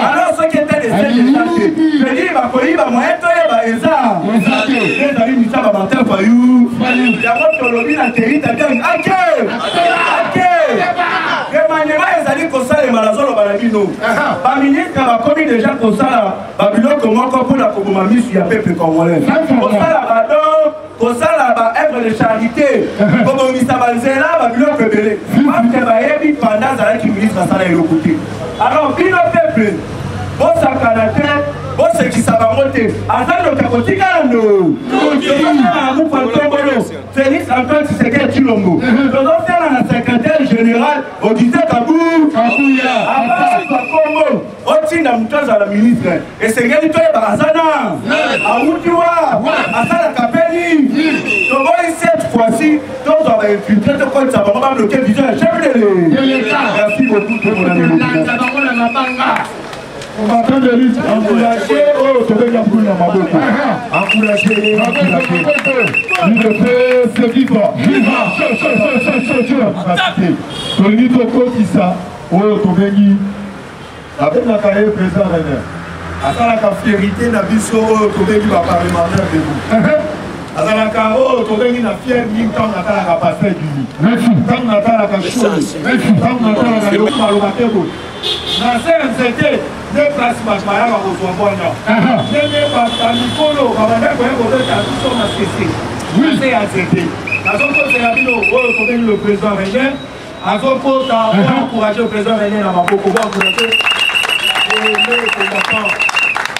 Alors ce qui était des scènes de santé, je dis, ma collègue, moi, et ça, les amis, nous sommes à Martin Fayou, il y a votre lobby dans le territoire, ok, le maniement, ils allaient comme ça, les malazons, le balabino. Le ministre a commis déjà comme ça, Babylone, comment pour la Kogomami, il y a peuple congolais. Comme ça, là-bas, comme ça, là-bas, œuvre de charité, comme on dit ça, Babylone, rebelle. Pendant ça, qui ministre à ça, et le côté. Alors, puis le peuple, bon sacanate, bon ce qui s'abarote, Azan de Kakotikano, Félix Antoine Tshisekedi Tshilombo, nous allons faire la secrétaire générale au 17 Kabou, Abbas Congo, au-dessus de la ministre, et c'est qu'elle est Barazana, à Outiwa, à Salakapeni, donc cette fois-ci, tous doivent infiltrer de quoi ça va bloquer le visage, chef de l'État. Merci beaucoup pour mon ami. On va prendre de lutte, encourager, oh, tu veux l'encourager dans ma bouche. Encourager, c'est vivant, Tony Toko Tissa, oh, tu veux dire, avec la carrière président René, avec la fierté, la vie sur eux, tu veux dire, va parlementaire de vous. Azalaka, oh, tu veux dire, la fierté, quand on a la passer du lit. Quand on a la chose, quand on a la parlementaire. Na CNCT, deux places Machmaya va recevoir. Deux places Nicolo, on va dire que tout son associé. Oui, c'est ACT. La zone c'est la ville où le président René. La zone pour encourager le président René dans ma beaucoup pour encourager les combattants.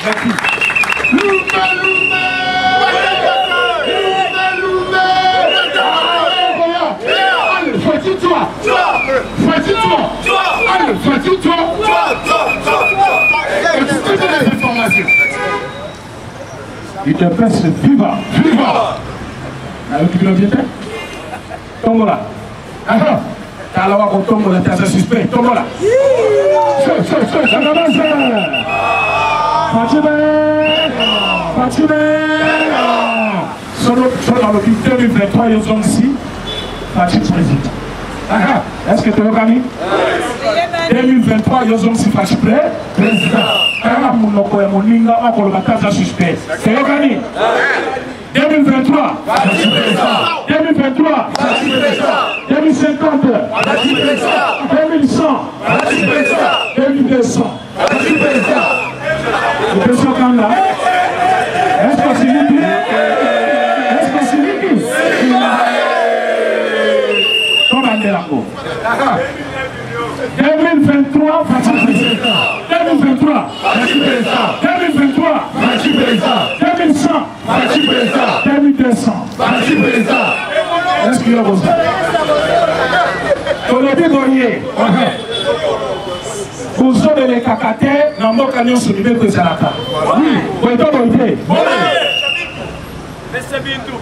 Merci. Il te presse viva. Tu l'as tombe là. T'as la voix tombe là, t'as un suspect. Tombe là. Fatime. Sur dans le 2023, ils sont ici. Fatime président. Est-ce que tu veux gagner 2023, ils ont si fâché prêt. Président. Suspect. Tu veux gagner 2023. 2023. 2050. 2100. 2200. Le président quand là. Est-ce que c'est lui? Est-ce que c'est lui? Comme un délango. 2023, 2023, 2023, 2100, 2200. Est-ce qu'il y a besoin? On a dit gagner. Vous avez les cacatés, dans mon camion sur le niveau de Zalaka. Oui, vous êtes en idée.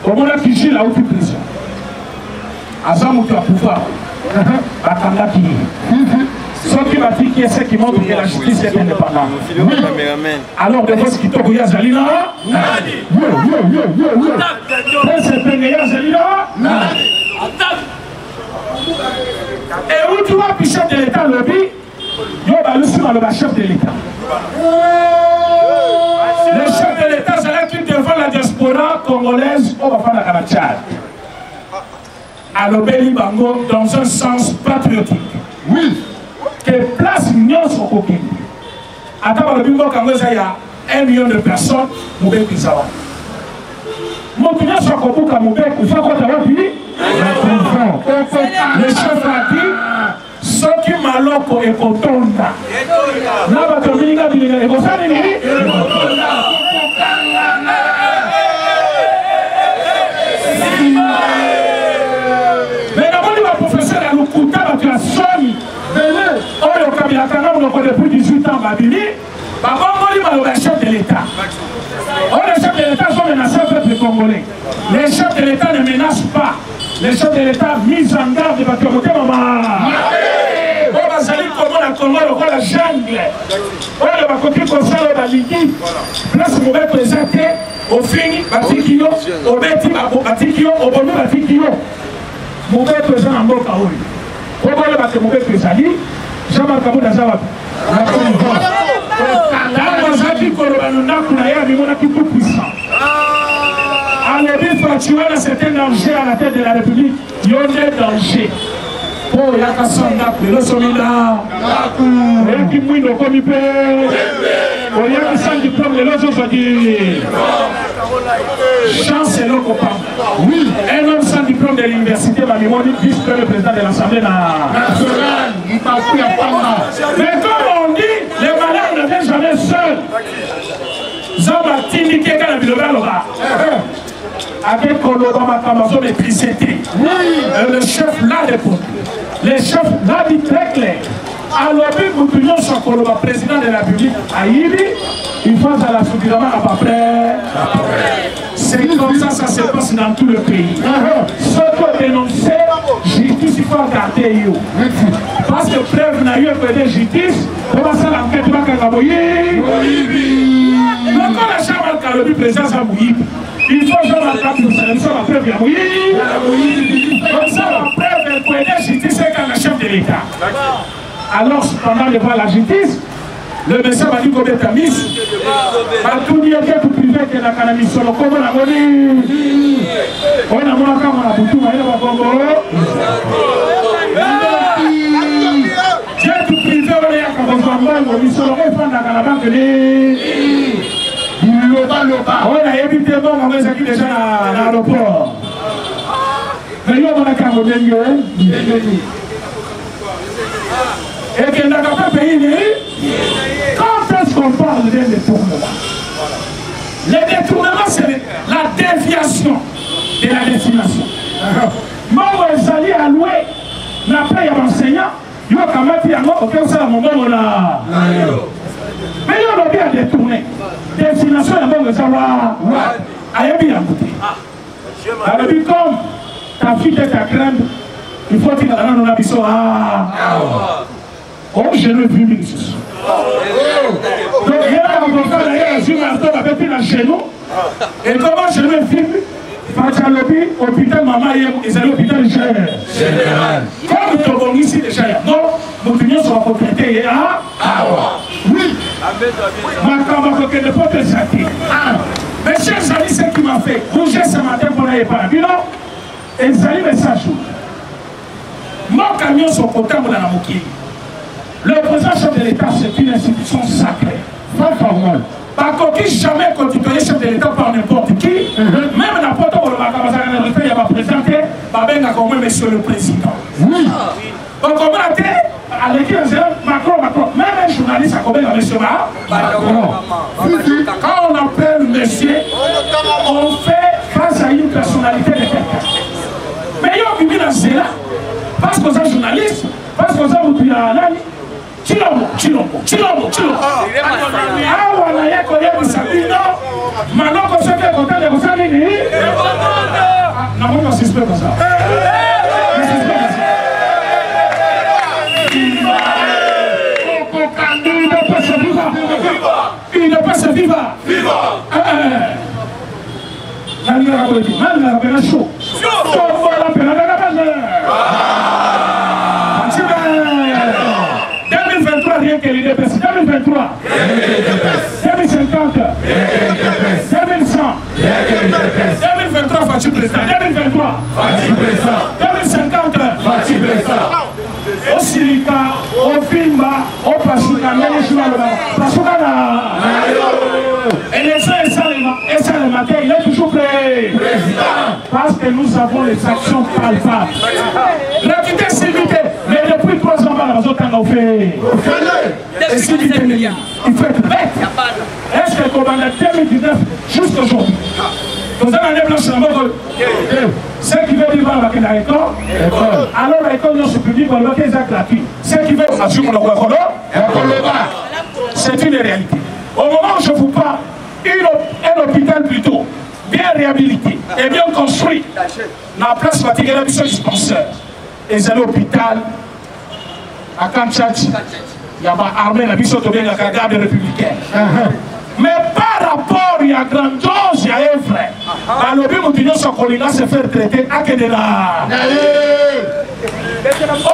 Comment on a figé là où tu prison? Azam tu as pouvoir. Attends qui. Ce qui m'a dit qui est ce qui montre que la justice est indépendante. Alors, de ce qui t'ouvre Yazalina, et où tu vois le chef de l'État le dit, il y a le chef de l'État. Le chef de l'État, c'est là qu'il devant la diaspora congolaise, on va faire la Kanachad. À l'Obéli Bango, dans un sens patriotique. Oui. Que place Nyon sur Koki. Attends, le Bingo Kangoza, il y a 1 million de personnes, Moubé Kizawa. Mon client sur Kokuka Moubé, il faut quoi t'avoir fini? Le chef a dit, ceux qui malheur eloko ekotonda na bato mininga bilinga ekosala nini mais namoni baprofesseur ya lokuta bato ya soni oyo kabilaka na monoko depuis 18 ans babili babongoli maloba ya chef de l'état. Oh, les chefs de l'État sont menacés au peuple congolais. Les chefs de l'État ne menacent pas. Les chefs de l'État mis en garde de Bakémoté Maman. Oh, Bazali Congo, la Congo, le roi, la jungle. Oh, le Bakoki Kosalo, la Ligi. Place mauvais présenté, au fini, Batikio, au Beti, Batikio, au Bono, Batikio. Mauvais présent en Boka, oui. Oh, le Bakémoté Prézali, Jean-Marc Kabou Dazawa. Alors, tu as un certain danger à la tête de la République. Il y a un danger. Oh, il y a qu'à s'en appeler. Le soldat. Il y a qui mouille le comité. Il y a qui s'en diplôme. Les autres ont dit. Chance et l'autre copain. Oui. Un homme sans diplôme de l'université, ma mémoire dit vice-président président de l'Assemblée nationale. Mais comme on dit, les malades ne viennent jamais seuls. Zabatini qui est quand même avec Koloba Makamazo maîtrisé. Le chef l'a répondu. Le chef l'a dit très clair. Alors, nous prenons son Koloba, président de la République, à Ibi, il faut à la sous-gouvernement à peu près. C'est comme ça, ça se passe dans tout le pays. Ce que dénoncer, justice, il faut garder. Parce que preuve n'a eu que des justice, comment ça l'enquête va qu'à encore la chambre à le président Zamouïb. Il faut que la preuve à Moïb. Comme ça, la preuve est pour aider la justice, c'est quand la chef de l'État. Alors, pendant de voir la justice, le médecin m'a dit qu'on est à Miss. Tout le monde est privé que la cannabis sur le Congo la monnaie. On a mon account à Boutou, on a mon Congo. J'ai tout privé, on est à Kabozambo, on est sur le refond de la banque. On a évité bon, on a déjà à l'aéroport. Mais il y a mon account au milieu. Et que n'a pas payé. Quand est-ce qu'on parle de détournement? Le détournement, c'est la déviation de la destination. Moi, je suis allé à louer, n'a pas eu enseignant, il y a quand même un aucun ça à mon moment là. Mais il y a bien détourné. Destination, il y a bon savoir. Aïe bien goûté. Alors, comme ta fille est à craindre, il faut qu'il y ait un abisso. Oh, je ne vis plus. Donc, il y a un avocat d'ailleurs, je m'attends avec un genou. Et comment je me filme? Fachalobi, hôpital maman, ils allaient à l'hôpital général. Comme tu as ici déjà, non, nous venons sur la propriété. Oui. Ma camarade ne peut pas s'arrêter. Mes chers amis, ce qui m'a fait bouger ce matin pour aller par bilan, et ils allaient message. Mon camion sur le côté de la Moukini. Le président chef de l'État, c'est une institution sacrée. Pas formelle. Par contre, jamais constitué chef de l'État par n'importe qui, même n'importe où le il va présenter, monsieur le président. Oui. Donc, on va à l'équipe Macron, même un journaliste a combien monsieur Macron. Quand on appelle monsieur, on fait face à une personnalité de quelqu'un. Mais il y a un bibi dans ce là, parce qu'on est journaliste, parce qu'on est Nani. Chilombo. Ah, on a eu Sabino. Maintenant, on se fait content de vous aller. Non, on ne suspect pas ça. Il ne peut se vivre. Rien que l'IDPS, 2023, 2050, 2100, 2023, Fatih Président, 2023, Fatih Président, 2050, Fatih Président. Au Silika, au Fimba, au Pasuka, élection et ça le matin, il est toujours prêt. Parce que nous avons les actions palpables. L'équité civique, mais depuis 3 ans, on fait. Et si il faut être bête. Est-ce que le commandant 2019 jusqu'à aujourd'hui, dans un année blanche, ceux qui veulent vivre avec la école, alors l'école non publique, on va faire gratuit. Ceux qui veulent assumer le école, c'est une réalité. Au moment où je vous parle, un hôpital plutôt bien réhabilité et bien construit, dans la place fatiguée, il y a un dispensaire. Et c'est l'hôpital à Kanchach. Il y a une armée, la mission de la garde républicaine. Mais par rapport, il y a grandiose, il y a un frère. Dans le but, nous sommes en se faire traiter à Kenena.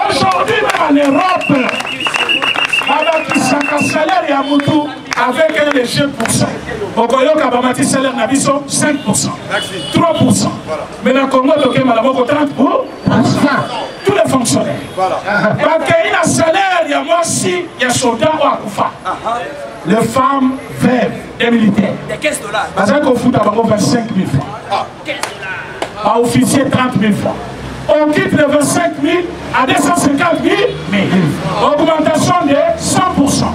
Aujourd'hui, même en Europe, avec un salaire et un moutou, avec un léger pourcent. Au Goyo, Kabamati, salaire n'a 5%, 3%. Mais dans le Congo, il y a 30%. Tous les fonctionnaires. Parce qu'il y a un salaire, il y a moi aussi, il y a un soldat ou un koufa. Les femmes veuves, les militaires. Parce qu'on fout à 25 000 francs. Par officier, 30 000 francs. On quitte les 25 000 à 250 000, mais augmentation de 100%.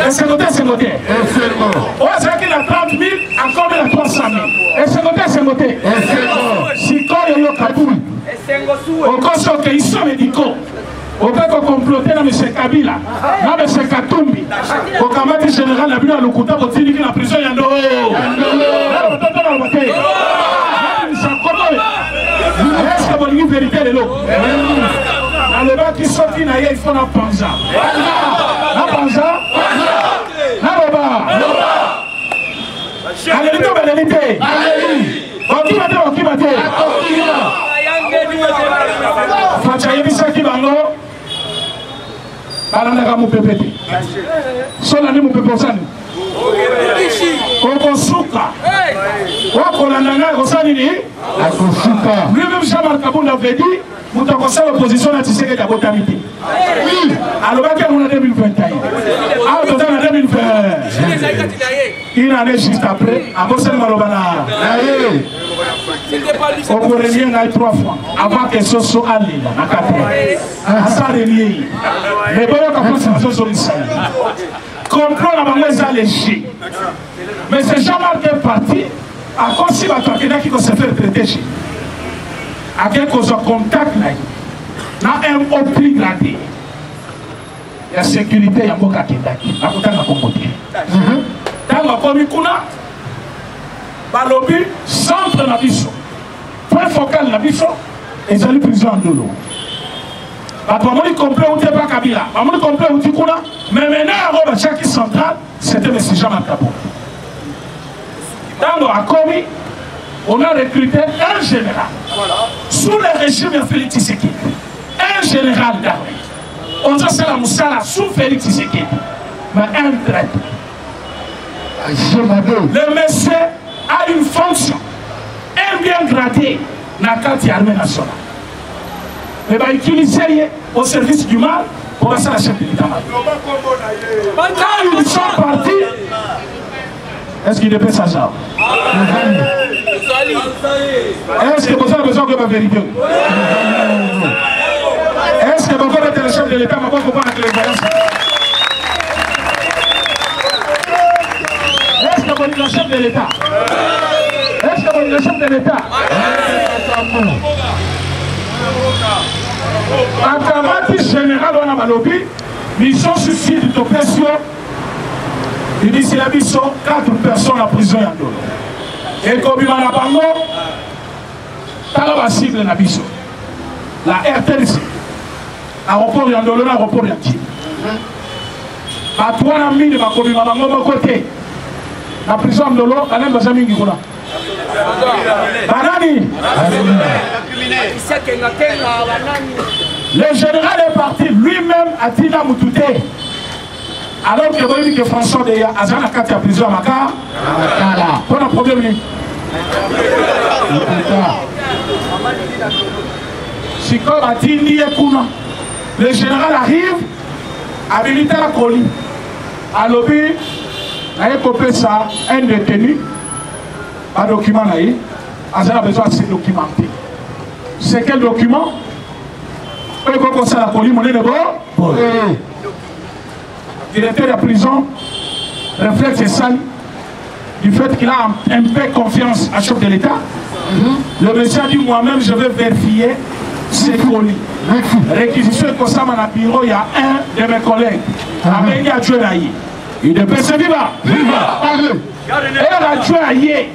Et c'est noté, c'est noté. On va dire qu'il a 30 000, encore il a 300 000. Et c'est noté, c'est noté. Si quand il y a eu Kaboul, on constate qu'ils sont médicaux. On peut comploter dans M. Kabila, dans M. Katumbi, au camarade général, la bureau à l'Okuta, pour dire qu'il est en prison, il y a un dos. Est-ce que vous avez une vérité de l'eau? Dans le bas qui sort, il faut un panza. Un panza? Un roba. Allez, qui va dire? Fachaïbisa qui va l'eau. Alandaka mu pepete. Solani mu pepozani. Okosuka. Wakolandanga kosani ni? Akosuka. Lui-même Jean-Marc Kabunda avait dit, vous avez conseillé l'opposition à Tshisekedi à Botamiti. Alors, on a 2021. En 2020. Une année juste après, à Bossel Malobana. On pourrait rien 3 fois avant que ce soit allé à 4 ans. Ça relié. Mais bon, quand on s'est sur comprendre la manière léger. Mais c'est Jean-Marc est parti à cause de la qui se fait traiter chez. À quel cause de contact là, un haut prix gradé. Il y a sécurité, il y a beaucoup de Kendaki. À côté de la communauté. Dans la commune, balobi centre na biso point focal na biso ezali prison en dolo bato bamoni complet ou pas Kabila bamoni complet ou kuna mais maintenant à chaque central c'était M. Jean-Marc Kabunda. Dans le Akomi on a recruté un général sous le régime de Félix Tshisekedi, un général d'armée. On a fait la moussala sous Félix Tshisekedi, mais un traître. Le monsieur a une fonction, un bien gradé dans la carte de l'armée nationale. Mais il va utiliser au service du mal pour passer à la chef de l'État. Quand ils sont partis, est-ce qu'il dépêche ça? Est-ce que vous avez besoin de ma vérité? Est-ce que vous êtes le chef de l'État? Vous pouvez avec les voyages? Est-ce que vous êtes le chef de l'État? Est-ce que vous êtes le chef de l'État? Akamati général on a malobi, mission suicide d'oppression. Il dit c'est la mission 4 personnes en prison en dolo. Et comme il m'a bango, la cible de la mission. La RTLC. Aéroport en dolo, aéroport en Tchib. À toi la mine de ma commune, à mon côté. La prison en dolo, elle n'a pas mis Gikola. Banani. Le général est parti lui-même à Tina Moutouté. Alors que vous dites que François Deya a déjà la prison à Makar, pas de problème. Si comme a dit le général arrive à militaire à Coli. À l'obé, il a coupé ça, un détenu, un document, il a besoin de se documenter. C'est quel document? comme ça la police monnaie de bon. Directeur de la prison, réflexe et sale du fait qu'il a un peu confiance à chef de l'État. Le monsieur a dit moi-même je vais vérifier ces colis. Réquisition comme ça dans le bureau, il y a un de mes collègues. Avec adjoint à y. Il est PC viva. Viva. Et l'adjoint à y.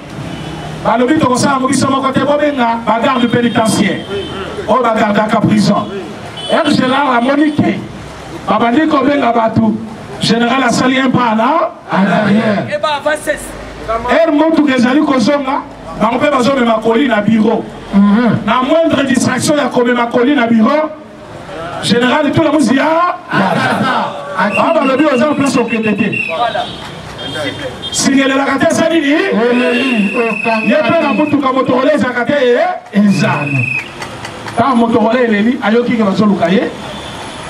Le but de ça, on dit sur mon côté, la garde pénitentiaire. Oh, la garde à la prison. Et général a moniqué. Papa dit combien la batou. Général a sali un pas là. En arrière. Et bah, va cesse. Et montre que les amis Kozonga, on peut besoin de ma colline à bureau. La moindre distraction, il y a comme ma colline à bureau. Général, tout le monde dit ah, on va le dire aux gens place au PDT. Si il y a la carte, ça dit il y a plein de monde qui ont motorolé, ça carte et zan. Quand motorolé est li, ayoki que va se lukaye,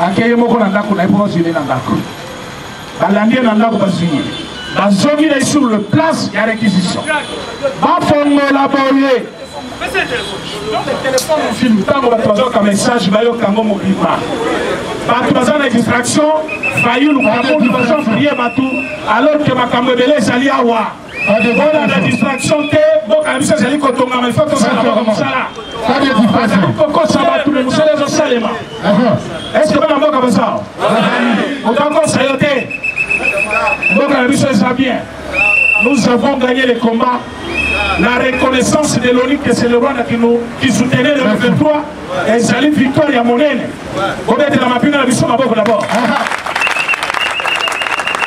akeye moko nanda kuna ipo zile nanda ku. Balandie nanda ku bazini. Bazongi est sur le place, il y a réquisition. Bafongo la boye. Le téléphone on filme, tant qu'on va te un message, bayo kango mobima. Bato bazana de distraction, failli nous avons une façon de prier batou, alors que ma camébélé s'allie à wa. On a la distraction, bon, quand même, ça s'allie quand on a mais il faut que ça comme ça là. Pas de distraction. Pourquoi ça va tout le monde, c'est les saléma. Est-ce que on a comme ça? Autant qu'on s'est yoté. Donc, à la mission, ça bien. Nous avons gagné les combats. La reconnaissance de l'ONU que c'est le Rwanda qui soutenait le 23 et Zali Victoire Yamonene. Vous êtes dans ma pine de la mission d'abord.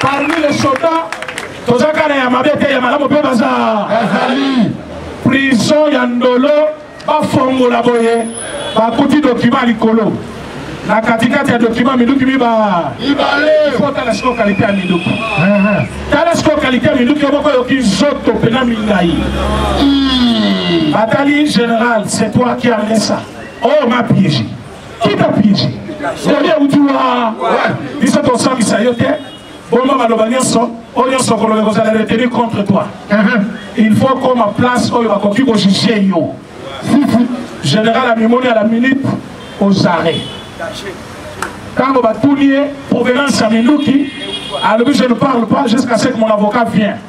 Parmi les soldats, Tozakane Yamabete Yamalamu Bebaza, prison Yandolo, Bafongo Laboye, Bakuti document Likolo. La katikati ya document Minduki Miba. Il faut que la score qualité à Minduki. La score qualité à Minduki, on va dire Zoto Pena Mingaï. Atali général, c'est toi qui as amené ça. Oh, m'a piégé. Qui t'a piégé? C'est bien où tu vas. Dis ça ton sang, il s'est yoté. Bon, maman, on va retenir contre toi. Il faut qu'on me place, on va continuer au juger. Général a mis à la minute aux arrêts. Quand on va tout lier, provenance à Minduki, à l'objet je ne parle pas jusqu'à ce que mon avocat vienne.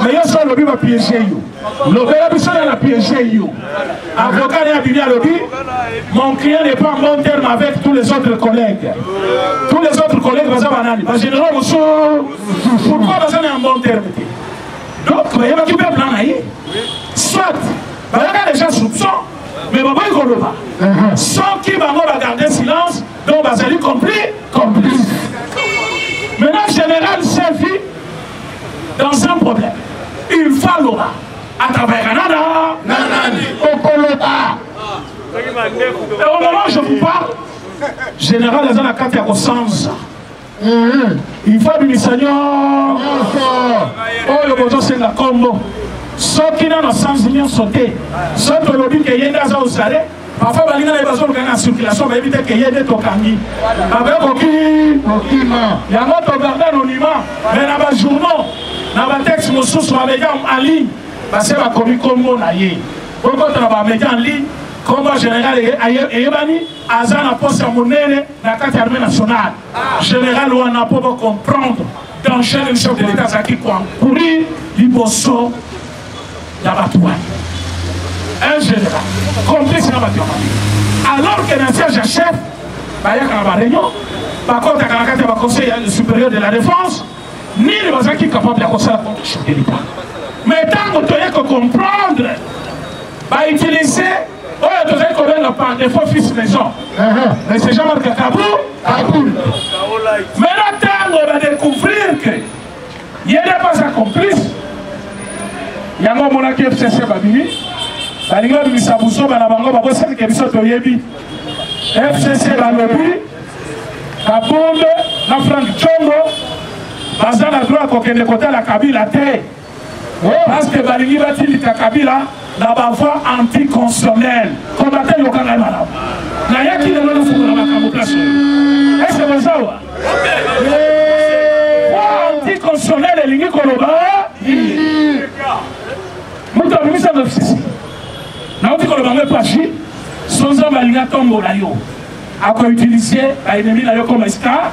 Mais il y a ça, l'objet va piéger. L'objet va piéger. Avocat est habillé à l'objet. Mon client n'est pas en bon terme avec tous les autres collègues. Tous les autres collègues, vous avez un parce que général, pourquoi vous avez un bon terme? Donc, il y a qui peut plan. Soit, il y a déjà soupçons. Mais il ne va pas. Sans qui va garder silence, donc vous allez complice. Maintenant, le général Selfie, dans un problème, il faut l'aura. À travers un au Kolota. Et au moment où je vous parle, général, il y a la carte à sens. Il faut une mission. Oh, le besoin, c'est la combo. Ceux qui n'ont pas sens de sauter, ceux qui ont dit qu'il y a des gens qui ont parfois, il y a des gens qui ont en circulation, mais éviter qu'il y ait des tokangi. Avec il y a un autre gardien anonymat, mais dans les journaux, dans les textes, nous sommes en ligne, parce que c'est comme on a dit. Pourquoi on a mis en ligne, comme le général Eyebani, Azan a posé à Mounene, dans la carte armée nationale. Général, on n'a pas comprendre, dans chaque chef de l'État, ça qui croit, pour lui, il bosso. Un général, complice dans la alors que l'ancien chef, il y a une réunion, par contre, il y a un conseil supérieur de la défense, ni les gens qui sont capables de faire contre le chef de l'État. Mais tant que tu as comprendre, utiliser, tu as comprendre par défaut fils maison. Mais c'est Jean-Marc Kaboul. Mais là, tant on va découvrir qu'il n'y a pas un complice. Il y a un moment qui FCC Babini. Il y a un moment qui FCC Babini. Kaboul, la Franck Tchongo, Bazan a droit qu'on ait côté la Kabila terre. Parce que Balingi va dire que Kabila n'a pas voix anticonstitutionnelle. Combattre le Canada. Il y a qui ne veut pas faire la camouflage. Est-ce que c'est ça? Voix anticonstitutionnelle et l'Ingi Koloba. Nous avons mis ça dans le FCC. Nous avons dit que le Bangé Pachi, sans un Balinga tombe là. à utiliser l'ennemi comme Esca.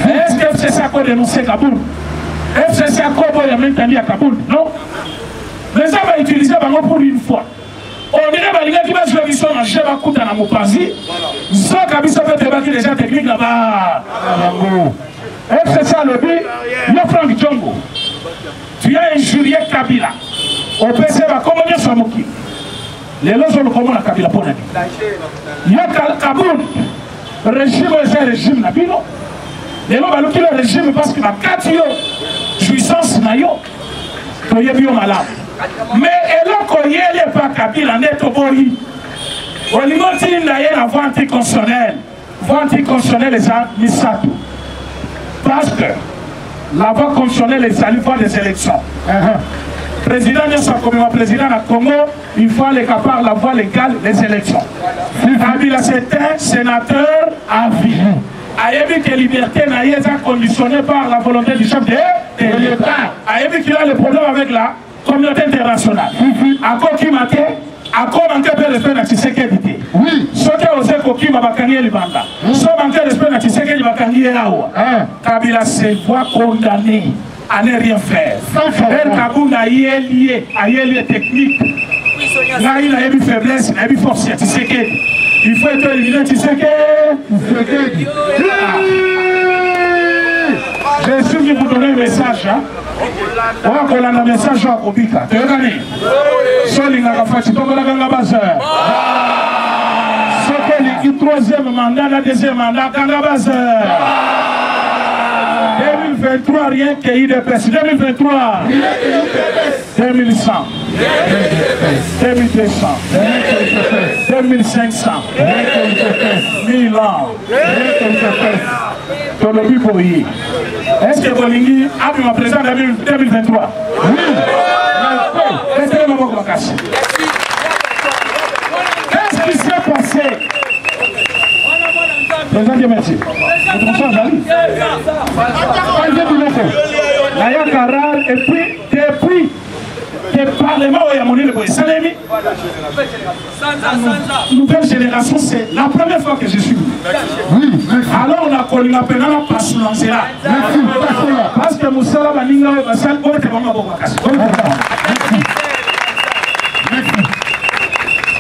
Est-ce que FCC a dénoncé Kaboul? FCC a maintenu à Kaboul? Non. Mais ça va utiliser pour une fois. On dirait que les gars qui vont jouer en chef à Kouta dans Mopazi, ça fait débattre déjà technique là-bas. FCC a levé, il y a Franck Djongo. Tu as injurié Kabila. Au PC va commander sur Moki. Les lois sont comment la Kabila pour la il y a Kaboul. Le régime est un régime nabino. Les lois vont le régime parce qu'il y a 4 jouissance nayo. Tu es bien malade. Mais elle n'est pas Kabila net au bori. Au niveau de la voie anticonstitutionnelle, les a mis ça tout. Parce que la voie constitutionnelle est allée voir des élections. Président comme président du Congo, il faut aller par la voie légale des élections. Kabila c'est un sénateur à vie. Ayebi que liberté n'a pas conditionnée par la volonté du chef de l'État. Ayebi qu'il a le problème avec la communauté internationale. À quoi qui m'a à quoi manquer de respect à Tshisekedi. Oui. Ce qui a osé Koki Mabakani et Libanda. Ce manquer de respect à Tshisekedi Bakani et Awa. Kabila se voit condamné à ne rien faire. El Kaboul a lié technique. Là, il a eu faiblesse, il a eu force à Tshisekedi. Il faut être éliminé Tshisekedi. Je suis venu vous donner un message. On va un message à Kobika. Tu regardez. Solinga Kafati, comme la Ganga Bazar. C'est le troisième mandat, le deuxième mandat, Ganga Bazar. 2023, rien que IDPS. 2023. 2100. 2200. 2500. 1000 ans. Est-ce que Bolingi a pu me présenter en 2023? Oui. Qu'est-ce qui s'est passé? Président Dieu merci. Et puis, depuis le Parlement où il y a monnaie le Salemi, nouvelle génération, c'est la première fois que je suis venu. Oui. Alors on a connu la peine à passer là. Parce que Moussala Baninga et Bassal, on était vraiment bon.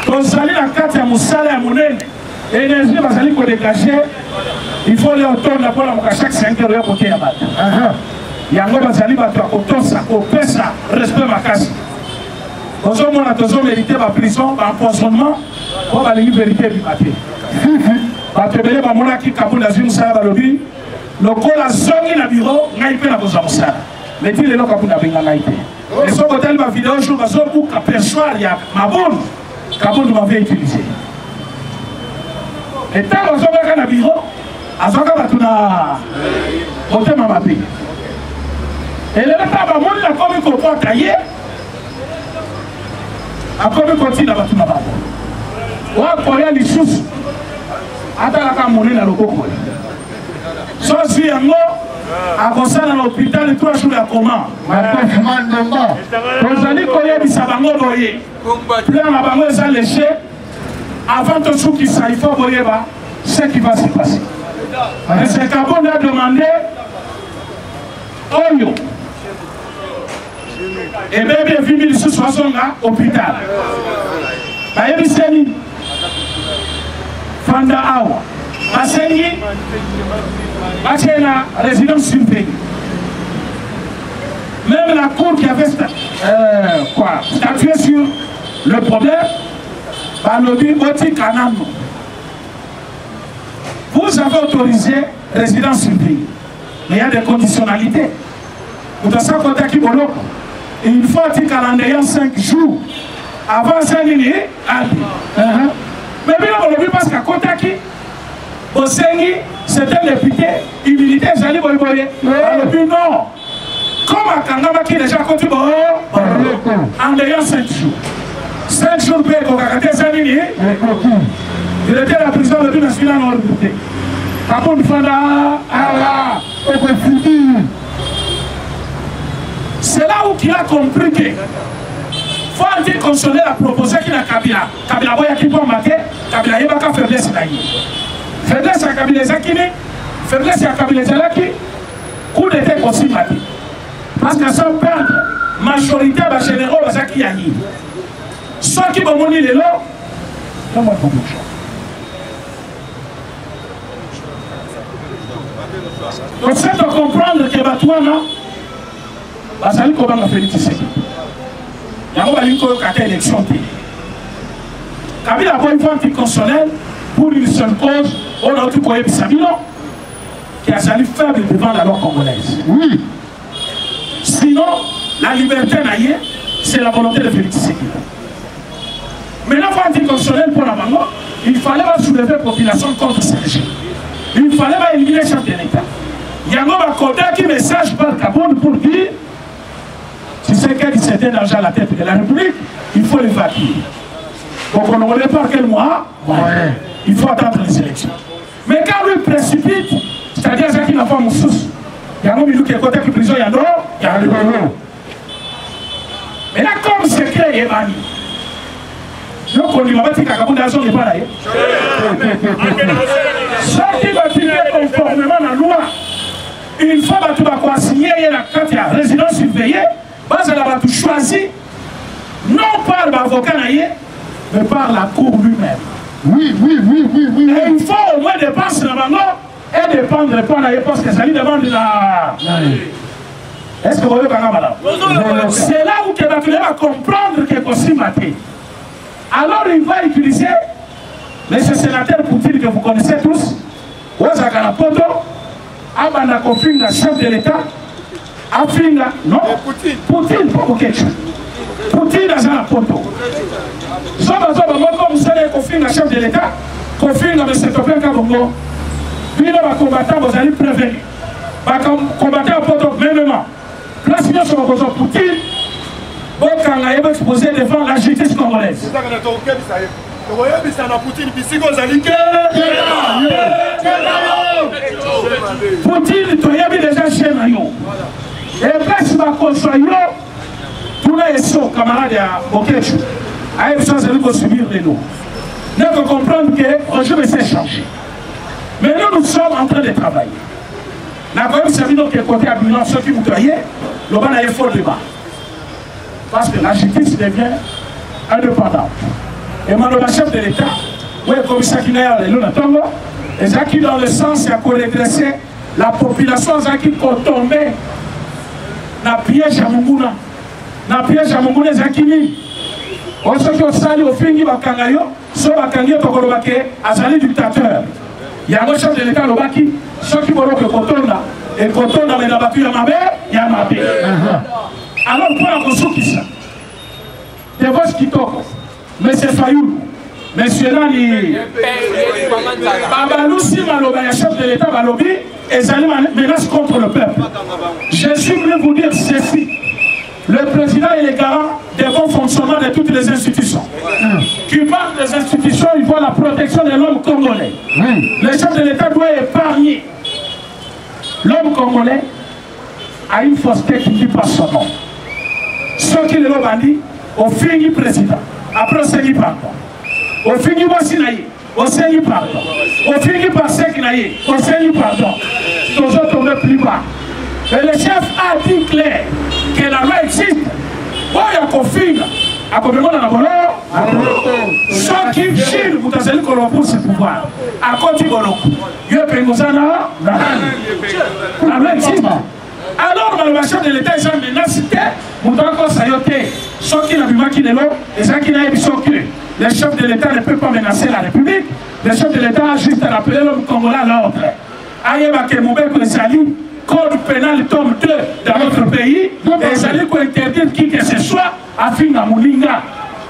Donc, ça la carte à Moussala et Mounen. L'énergie va s'allier dégager. Il faut les autour pour la chaque 5 heures pour qu'il y ait un mat. Yango bazali bato akotosa kopesa respect makasi. Ozomona tozo mérité ba prison ba empoisonnement pour balingi vérité bimate. Bato bele ba mona ki kabunda zim sala balobi lokola zongi na bureau ngai pe na boza musala. Mais dit le loka kuna benga ngai te. Et so hotel ba vidéo jour ba zo buka persoir ya mabon kabundu m'avait utilisé. Et tant ozo beka na bureau azoka batuna hotel mamapi. Et le temps va mourir à comme il faut pas tailler. À comme il continue à battre ma barbe. Ou à quoi il y a des choses. Attends la camourir dans le coco. Soit si un mot, à cause dans l'hôpital, et 3 jours à comment. Vous allez connaître des sabango boyés. Puis on a bango les alléchés. Avant tout ce qui s'aille faut boyer, ce qui va se passer. Et c'est qu'on a demandé. Oyo. Et bien, bien, 2660 à l'hôpital. Bayebiseni. Fanda Awa. Baseni. Bachena, résidence surveillée. Même la cour qui avait statué sur le problème, Balobi Oti Kanam. Vous avez autorisé résidence surveillée. Mais il y a des conditionnalités. Vous avez côté qui bolo. Il faut un calendrier 5 jours. Avant 5 minutes, mais bien on le parce qu'à côté qui, au Sengi, c'est un député, immunité, j'allais vous voyez. Alors puis non. Comme à Kangama qui déjà côté bolo, en ayant 5 jours. 5 jours pour qu'à 5 minutes, il était à la prison de nationale en république. Kabund Fanda, Allah, c'est là où il a compris que faut anticonstitutionnel a proposé qu'il a Kabila. Kabila boya qui peut marquer, Kabila yeba ka faiblesse na yi. Faiblesse à Kabila Zakini, faiblesse à Kabila Zalaki, coup d'état aussi maté. Parce que sans perdre, majorité va généraux Zaki Yahi. Ceux qui vont monter les lots, non, moi, pour donc, c'est de comprendre que Batouana, Bazali Kobanga Félix Tshisekedi. Il y a une élection. Kabila a une fois anticonstitutionnel pour une seule cause, on a tout croyé Bissabino, qui a sali faible devant la loi congolaise. Oui. Sinon, la liberté naïe, c'est la volonté de Félix Tshisekedi. Maintenant, pour anticonstitutionnel pour la Bango, il fallait soulever la population contre ce régime. Il fallait éliminer le chef de l'État. Il y a un côté qui message par Gabon pour dire si c'est quelqu'un qui s'était dans la tête de la République, il faut l'évacuer. Donc on ne remet pas quel mois, il faut attendre les élections. Mais quand lui précipite, c'est-à-dire ça qui n'a pas mon souci, il y a un homme qui est côté qui est prison, il y a un homme. Mais là, comme c'est créé, il y a un donc on lui va dire qu'il y a zone de pas là. Ce qui va finir conformément à la loi, une fois que tu vas signer quand il y a résidence surveillée, tu vas choisir non par l'avocat, mais par la cour lui-même. Oui. Et il faut au moins dépenser la banque et dépendre pas parce que ça lui demande la. Est-ce que vous voyez madame? C'est là où tu vas comprendre que c'est possible maté. Alors il va utiliser les sénateurs Poutine que vous connaissez tous, Ouazakana Poto, Abana Kofinga, chef de l'État, Afinga, non Poutine, pas Kokecha. Poutine dans un Poto. Zoba, comme vous savez, Kofinga, chef de l'État, Kofinga, mais c'est Topin Kabongo. Puis là, les combattants, vous allez prévenir. Les combattants Poto, même. Place bien sur le Poutine. Quand on a exposé devant la justice congolaise. Poutine, tu as déjà chez Mayo. Et après, si tu construis, tous les camarades à Bokechu, à une chose de subir les lots. Nous devons comprendre que le régime s'est changé. Mais nous sommes en train de travailler. Nous avons servi notre côté à bilan, ceux qui vous croyez, le ban a fort débat. Parce que la justice devient indépendante. Et maintenant, le chef de l'État, oui, comme ça qui n'a pas de et ça qui dans le sens, il a redressé la population, ça qui est tombée dans le piège à Munguna. Dans le piège à Munguna, ça qui dit, on se fait au sali, au fin, il va kangayo, soit va kangayo, pour le baquet, à sali dictateur. Il y a un chef de l'État, le baki, ceux qui vont que Kotonda, et Kotonda, mais là-bas, il y a ma mère, il y a ma mère. Alors, pour la construction, qui ça? C'est votre qui toque. Mais c'est Fayoulou. Monsieur Nani. Babaloussi Maloba, chef de l'État Balobi, et Zalim menace contre le peuple. Je suis venu vous dire ceci. Le président est le garant des bons fonctionnements de toutes les institutions. Qui parle des institutions, il voit la protection de l'homme congolais. Le chef de l'État doit épargner. L'homme congolais a une fausseté qui ne dit pas son nom. Ceux qui l'ont bandit, au fini président. Après, on s'est dit pardon. Au fini, on s'est dit pardon. Au fini, par Sekinaï, on s'est dit pardon. Nous autres, on est plus bas. Et le chef a dit clair que la loi existe. Bon, il y a qu'on finit. À combien de temps ceux qui chillent, vous avez dit qu'on pour ce pouvoir. À côté de l'eau. Il y a la loi existe. Alors, le chef de l'État, ils ont menacé, nous avons sayoté, ceux qui n'ont pas qui et ceux qui n'ont pas le chef de l'État ne peut pas menacer la République, le chef de l'État a juste rappelé l'homme congolais à l'ordre. Aïeba Kemoubeko et Sali, code pénal tome 2 dans notre pays, et Sali pour interdire qui que ce soit à Finga Moulinga.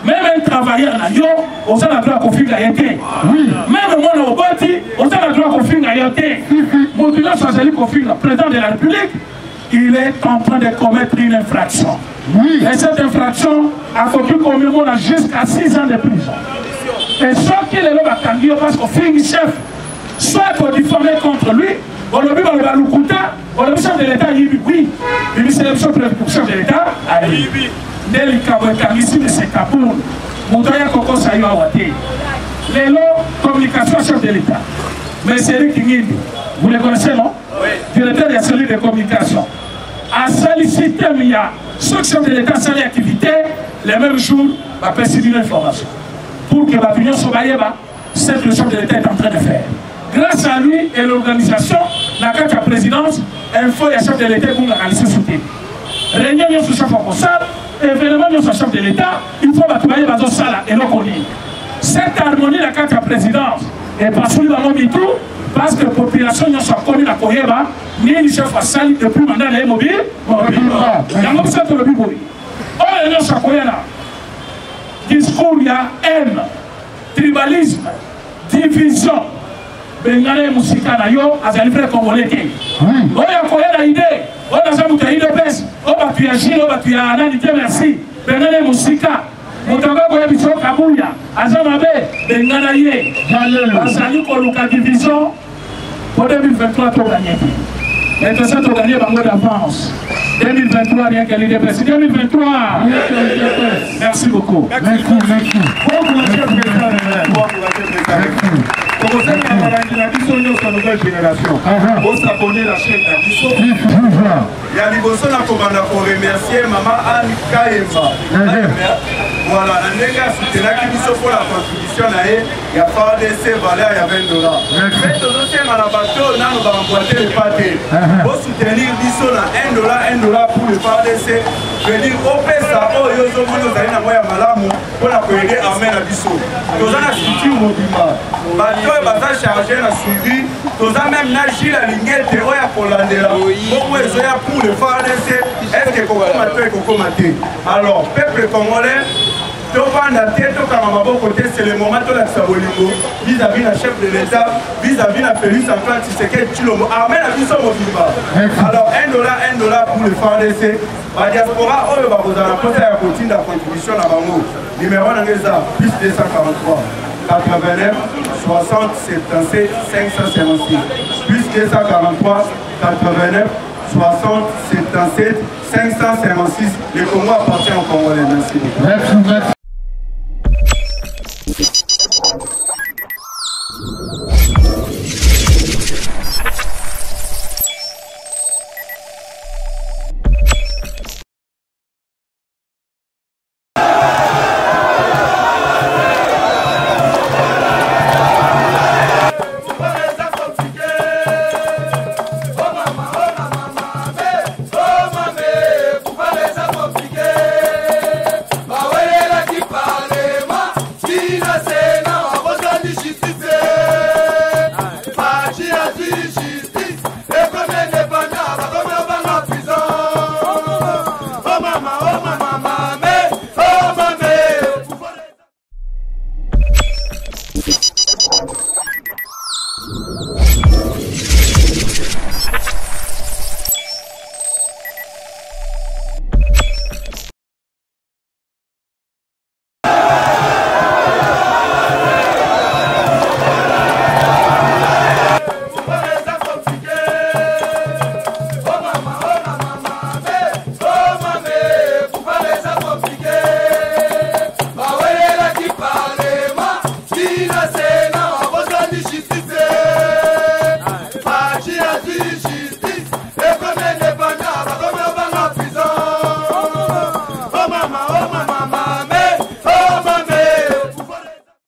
Même un travailleur, on a le droit qu'on finisse à Yété. Même moi, au bâti, on a le droit qu'on finisse à Yété. Moutouna Sali qu'on finisse, président de la République, il est en train de commettre une infraction. Et cette infraction a coûté communément jusqu'à 6 ans de prison. Et ceux qui les lobes à parce qu'on finit chef, soit qu'on diffamé contre lui, on le dit dans le Baloukuta, on le chef de l'État, oui, il dit c'est le chef de l'État, Delicabo et ici, mais c'est Kapoun. Montoya Koko Sayo Awate. Les lots, communication chef de l'État. Mais c'est lui qui dit. Vous les connaissez, non? Oui. Directeur de la cellule de communication. À solliciter, il y a ce chef de l'État, c'est l'activité, les mêmes jours, va préciser l'information. Pour que l'opinion soit c'est ce que le chef de l'État est en train de faire. Grâce à lui et l'organisation, la carte à présidence, info et chef de l'État pour réaliser ce thème. Réunion sur chef au salle, événement sur chef de l'État, il faut battre dans salle et non connu. Cette harmonie, la carte à présidence, est pas sous le tout parce que la population n'a pas connu la Koyeba, ni le chef à salle depuis le mandat de mobile. Il y a un peu de bibouille. Oh, il y a un Koyena. Discours, il y a haine, tribalisme, division. Bengale musika na yo azali frère congolais te. Oya koya na idée. Oya zamu ta idée pes. Oba tu ya jino, oba tu ya nani te merci. Bengale musika. Mutanga koya biso kabuya. Azama be bengala ye. Azali ko luka division. Pour 2023 to gagner. Et ça to gagner bango d'avance. 2023 rien que l'idée pes. 2023. Merci beaucoup. Merci. Comme ça, on va la nouvelle génération. On s'abonne la chaîne d'Abisso. Il y a des personnes qui vont remercier Maman Anne Kaemba. Voilà, on a soutenu pour la contribution. Il y a pas de ces valeurs, il y a $20. Mais tout le temps, on a bateau, on a emboîté le pâté. Pour soutenir Bisso, on a $1 pour le pâté. Je veux dire, au PESA, au Yozo, nous allons envoyer Malamu pour la aider à mener à Bisso. Nous avons la structure mobile. Bateau est basé chargé la suivi. Nous avons même nagé la lignette de Oya Polandela. Beaucoup de gens pour le faire est-ce que Koko Maté. Alors, peuple congolais, c'est le moment de la Sabolingo vis-à-vis du chef de l'État, vis-à-vis de Félix Antoine Tshisekedi Tshilombo. Amen à Bisso Mobimba. Alors, $1 pour le FARDC. La diaspora, on va vous apporter la continue de la contribution à Bango. Numéro 1, plus 243. 89 60 77 556 plus 243 89 60 77 556. Le Congo appartient au Congolais. Merci beaucoup. Merci. Justice.